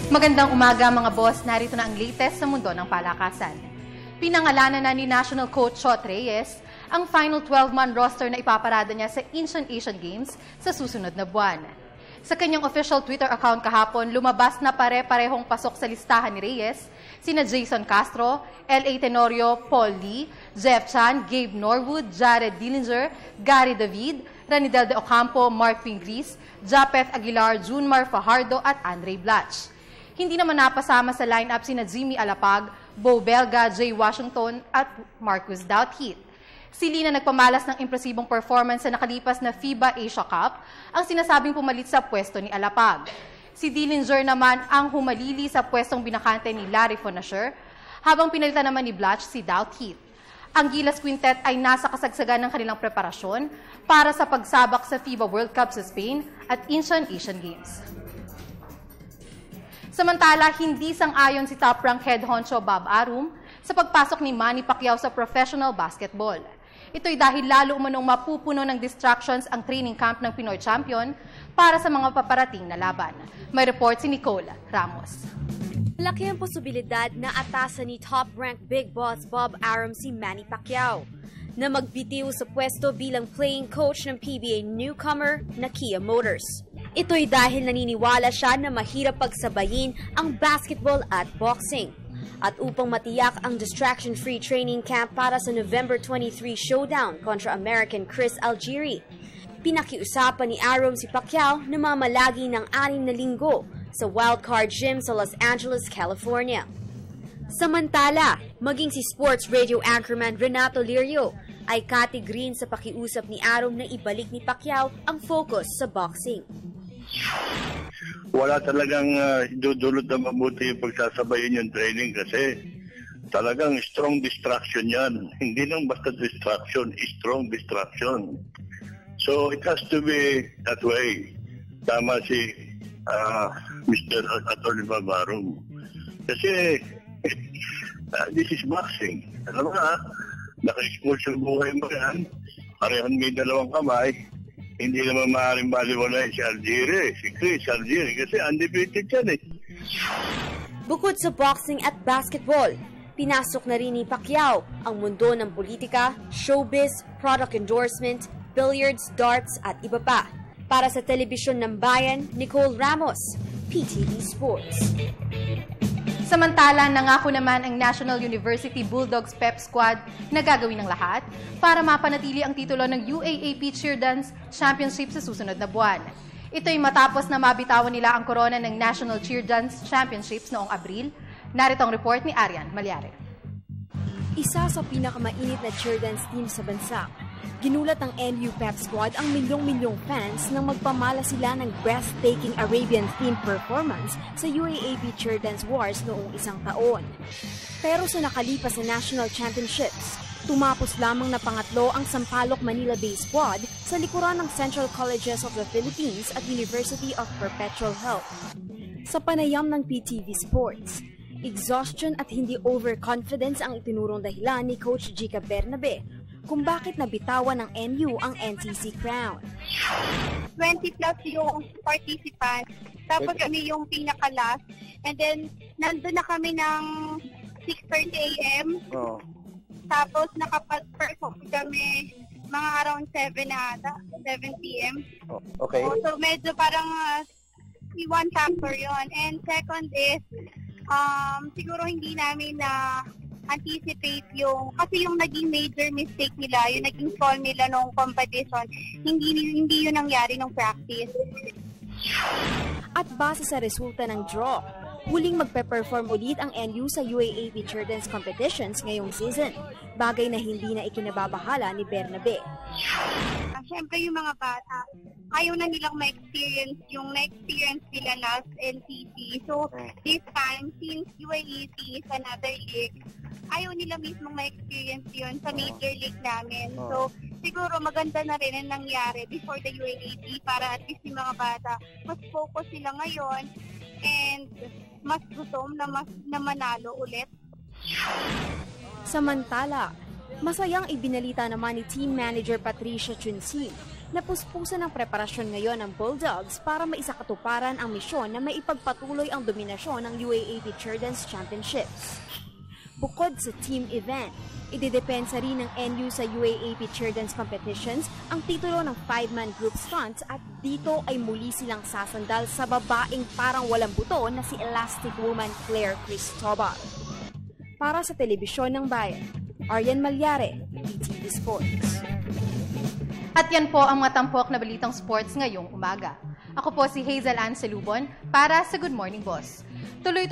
Magandang umaga mga boss, narito na ang latest sa mundo ng palakasan. Pinangalanan na ni National Coach Chot Reyes ang final 12-man roster na ipaparada niya sa Asian Games sa susunod na buwan. Sa kanyang official Twitter account kahapon, lumabas na pare-parehong pasok sa listahan ni Reyes sina Jason Castro, L.A. Tenorio, Paul Lee, Jeff Chan, Gabe Norwood, Jared Dillinger, Gary David, Ranidel de Ocampo, Mark Pingris, Japeth Aguilar, Junmar Fajardo at Andre Blatch. Hindi naman napasama sa lineup sina Jimmy Alapag, Bo Belga, Jay Washington at Marcus Douthit. Si Lina nagpamalas ng impresibong performance sa nakalipas na FIBA Asia Cup, ang sinasabing pumalit sa pwesto ni Alapag. Si Dillinger naman ang humalili sa pwestong binakante ni Larry Fonasher, habang pinalitan naman ni Blatch si Douthit. Ang Gilas Quintet ay nasa kasagsagan ng kanilang preparasyon para sa pagsabak sa FIBA World Cup sa Spain at Asian Games. Samantala, hindi sang-ayon si top-rank head honcho Bob Arum sa pagpasok ni Manny Pacquiao sa professional basketball. Ito'y dahil lalo umanong mapupuno ng distractions ang training camp ng Pinoy champion para sa mga paparating na laban. May report si Nicole Ramos. Malaki ang posibilidad na atasan ni top-ranked Big Boss Bob Arum si Manny Pacquiao na magbitiw sa pwesto bilang playing coach ng PBA newcomer na Kia Motors. Ito'y dahil naniniwala siya na mahirap pagsabayin ang basketball at boxing. At upang matiyak ang distraction-free training camp para sa November 23 showdown kontra American Chris Algieri, pinakiusapan ni Arum si Pacquiao na mamalagi ng 6 na linggo sa Wildcard Gym sa Los Angeles, California. Samantala, maging si sports radio anchorman Renato Lirio ay katigrin sa pakiusap ni Arum na ibalik ni Pacquiao ang focus sa boxing. Wala talagang dudulot na mabuti yung pagsasabayin yung training kasi talagang strong distraction yan. Hindi lang basta distraction, strong distraction. So it has to be that way. Tama si Mr. Atty. Bob Arum. Kasi this is boxing. Alam mo na, naka-expose yung buhay mo yan. Parehan may 2 kamay. Hindi naman maaaring baliwalayin si Algieri, si Chris Algieri, kasi undefeated yan eh. Bukod sa boxing at basketball, pinasok na rin ni Pacquiao ang mundo ng politika, showbiz, product endorsement, billiards, darts at iba pa. Para sa telebisyon ng bayan, Nicole Ramos, PTV Sports. Samantala, nangako naman ang National University Bulldogs Pep Squad na gagawin ng lahat para mapanatili ang titulo ng UAAP Cheer Dance Championship sa susunod na buwan. Ito'y matapos na mabitawan nila ang korona ng National Cheer Dance Championships noong Abril. Narito ang report ni Arian Malyare. Isa sa pinakamainit na cheer dance team sa bansa. Ginulat ng NU Pep Squad ang milyong-milyong fans nang magpamala sila ng breathtaking Arabian-themed performance sa UAAP Cheer Dance Wars noong 1 taon. Pero sa nakalipas na National Championships, tumapos lamang na pangatlo ang Sampaloc Manila-based squad sa likuran ng Central Colleges of the Philippines at University of Perpetual Health. Sa panayam ng PTV Sports, exhaustion at hindi overconfidence ang itinurong dahilan ni Coach Jica Bernabe kung bakit nabitawan ng NU ang NCC crown. 20 plus yung participants, tapos kami yung pinaka-last, and then nandun na kami ng 6:30 a.m. Tapos nakapag-perform kami mga around 7 p.m. Okay. So medyo parang one factor yon. And second is, siguro hindi namin na anticipate kasi yung naging major mistake nila, yung naging fall nila nung competition, hindi yun nangyari nung practice. At base sa resulta ng draw, huling magpe-perform ulit ang NU sa UAAP Cheer Dance competitions ngayong season, bagay na hindi na ikinababahala ni Bernabe. Siyempre yung mga bata, ayaw na nilang ma-experience yung na-experience nila last NCC. So this time, since UAAP is another league, ayaw nila mismong ma-experience yun sa major league namin. So siguro maganda na rin ang nangyari before the UAAP para at least yung mga bata, mas focus sila ngayon and mas gutom na manalo ulit. Samantala, masayang ibinalita naman ni Team Manager Patricia Chunsin Napuspusan ng preparasyon ngayon ng Bulldogs para maisakatuparan ang misyon na maipagpatuloy ang dominasyon ng UAAP Chair Dance Championships. Bukod sa team event, idedepensa rin ng NU sa UAAP Chair Dance competitions ang titulo ng 5-man group stunts at dito ay muli silang sasandal sa babaeng parang walang buto na si Elastic Woman Claire Cristobal. Para sa Telebisyon ng Bayan, Arian Malyare, PTV Sports. At yan po ang mga tampok na balitang sports ngayong umaga. Ako po si Hazel Ann Salubon para sa Good Morning Boss. Tuloy